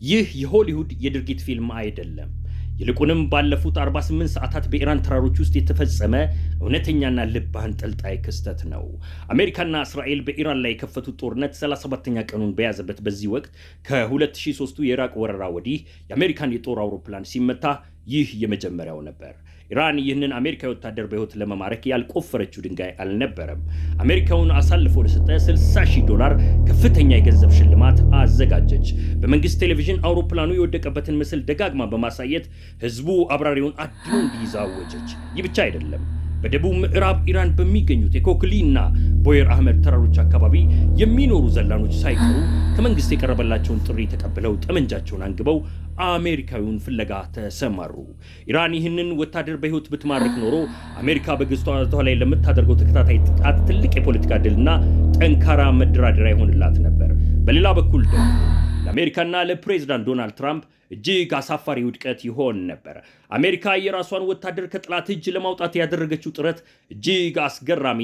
ይህ የሆሊውድ የድርጊት ፊልም አይደለም። ይልቁንም ባለፉት 48 ሰዓታት በኢራን ተራሮች ውስጥ የተፈጸመ እውነተኛና ልብ አንጠልጣይ ክስተት ነው። አሜሪካና እስራኤል በኢራን ላይ የከፈቱት ጦርነት 37ኛ ቀኑን በያዘበት በዚህ ወቅት ከ2003ቱ የኢራቅ ወረራ ወዲህ የአሜሪካን የጦር አውሮፕላን ሲመታ ይህ የመጀመሪያው ነበር። ኢራን ይህንን አሜሪካዊ ወታደር በህይወት ለመማረክ ያልቆፈረችው ድንጋይ አልነበረም። አሜሪካውን አሳልፎ ለሰጠ $60,000 ከፍተኛ የገንዘብ ሽልማት አዘጋጀች። በመንግስት ቴሌቪዥን አውሮፕላኑ የወደቀበትን ምስል ደጋግማ በማሳየት ህዝቡ አብራሪውን አድኖ እንዲይዝ አወጀች። ይህ ብቻ አይደለም። በደቡብ ምዕራብ ኢራን በሚገኙት የኮክሊና ቦየር አህመድ ተራሮች አካባቢ የሚኖሩ ዘላኖች ሳይቀሩ ከመንግስት የቀረበላቸውን ጥሪ ተቀብለው ጠመንጃቸውን አንግበው አሜሪካዊውን ፍለጋ ተሰማሩ። ኢራን ይህንን ወታደር በህይወት ብትማርክ ኖሮ አሜሪካ በግዛቷ ላይ ለምታደርገው ተከታታይ ጥቃት ትልቅ የፖለቲካ ድልና ጠንካራ መደራደሪያ ይሆንላት ነበር። በሌላ በኩል ደግሞ ለአሜሪካና ለፕሬዝዳንት ዶናልድ ትራምፕ እጅግ አሳፋሪ ውድቀት ይሆን ነበር። አሜሪካ የራሷን ወታደር ከጠላት እጅ ለማውጣት ያደረገችው ጥረት እጅግ አስገራሚ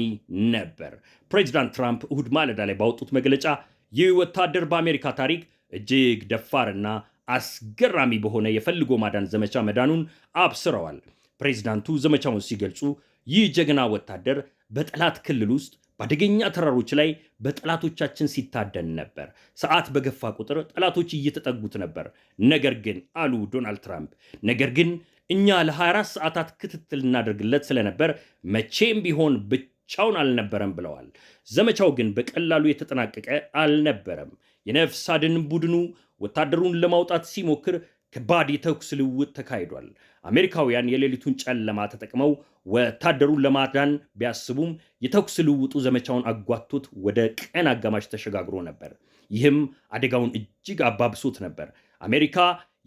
ነበር። ፕሬዝዳንት ትራምፕ እሁድ ማለዳ ላይ ባወጡት መግለጫ ይህ ወታደር በአሜሪካ ታሪክ እጅግ ደፋርና አስገራሚ በሆነ የፈልጎ ማዳን ዘመቻ መዳኑን አብስረዋል። ፕሬዝዳንቱ ዘመቻውን ሲገልጹ ይህ ጀግና ወታደር በጠላት ክልል ውስጥ በአደገኛ ተራሮች ላይ በጠላቶቻችን ሲታደን ነበር። ሰዓት በገፋ ቁጥር ጠላቶች እየተጠጉት ነበር። ነገር ግን አሉ ዶናልድ ትራምፕ፣ ነገር ግን እኛ ለ24 ሰዓታት ክትትል እናደርግለት ስለነበር መቼም ቢሆን ብቻውን አልነበረም ብለዋል። ዘመቻው ግን በቀላሉ የተጠናቀቀ አልነበረም። የነፍስ አድን ቡድኑ ወታደሩን ለማውጣት ሲሞክር ከባድ የተኩስ ልውውጥ ተካሂዷል። አሜሪካውያን የሌሊቱን ጨለማ ተጠቅመው ወታደሩን ለማዳን ቢያስቡም የተኩስ ልውውጡ ዘመቻውን አጓቶት ወደ ቀን አጋማሽ ተሸጋግሮ ነበር። ይህም አደጋውን እጅግ አባብሶት ነበር። አሜሪካ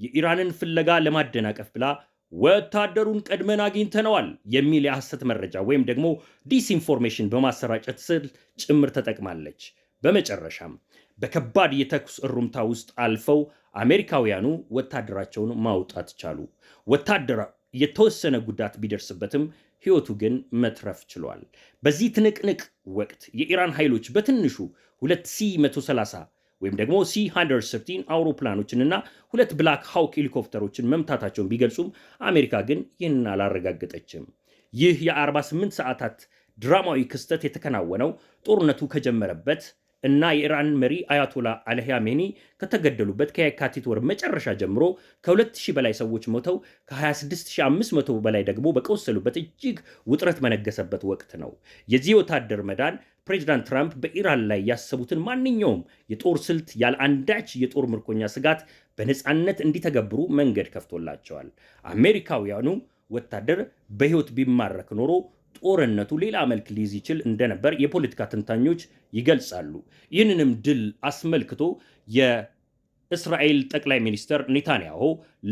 የኢራንን ፍለጋ ለማደናቀፍ ብላ ወታደሩን ቀድመን አግኝተነዋል የሚል የሐሰት መረጃ ወይም ደግሞ ዲስኢንፎርሜሽን በማሰራጨት ስል ጭምር ተጠቅማለች። በመጨረሻም በከባድ የተኩስ እሩምታ ውስጥ አልፈው አሜሪካውያኑ ወታደራቸውን ማውጣት ቻሉ። ወታደራ የተወሰነ ጉዳት ቢደርስበትም ሕይወቱ ግን መትረፍ ችሏል። በዚህ ትንቅንቅ ወቅት የኢራን ኃይሎች በትንሹ 2 C-130 ወይም ደግሞ C-130 አውሮፕላኖችንና 2 ብላክ ሃውክ ሄሊኮፕተሮችን መምታታቸውን ቢገልጹም አሜሪካ ግን ይህንን አላረጋገጠችም። ይህ የ48 ሰዓታት ድራማዊ ክስተት የተከናወነው ጦርነቱ ከጀመረበት እና የኢራን መሪ አያቶላ አሊ ኻሜኒ ከተገደሉበት ከየካቲት ወር መጨረሻ ጀምሮ ከ2000 በላይ ሰዎች ሞተው ከ26500 በላይ ደግሞ በቆሰሉበት እጅግ ውጥረት መነገሰበት ወቅት ነው። የዚህ ወታደር መዳን ፕሬዝዳንት ትራምፕ በኢራን ላይ ያሰቡትን ማንኛውም የጦር ስልት ያለ አንዳች የጦር ምርኮኛ ስጋት በነፃነት እንዲተገብሩ መንገድ ከፍቶላቸዋል። አሜሪካውያኑ ወታደር በሕይወት ቢማረክ ኖሮ ጦርነቱ ሌላ መልክ ሊይዝ ይችል እንደነበር የፖለቲካ ተንታኞች ይገልጻሉ። ይህንንም ድል አስመልክቶ የእስራኤል ጠቅላይ ሚኒስትር ኔታንያሁ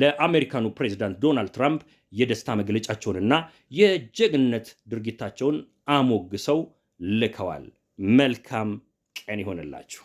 ለአሜሪካኑ ፕሬዝዳንት ዶናልድ ትራምፕ የደስታ መግለጫቸውንና የጀግንነት ድርጊታቸውን አሞግሰው ልከዋል። መልካም ቀን ይሆንላችሁ።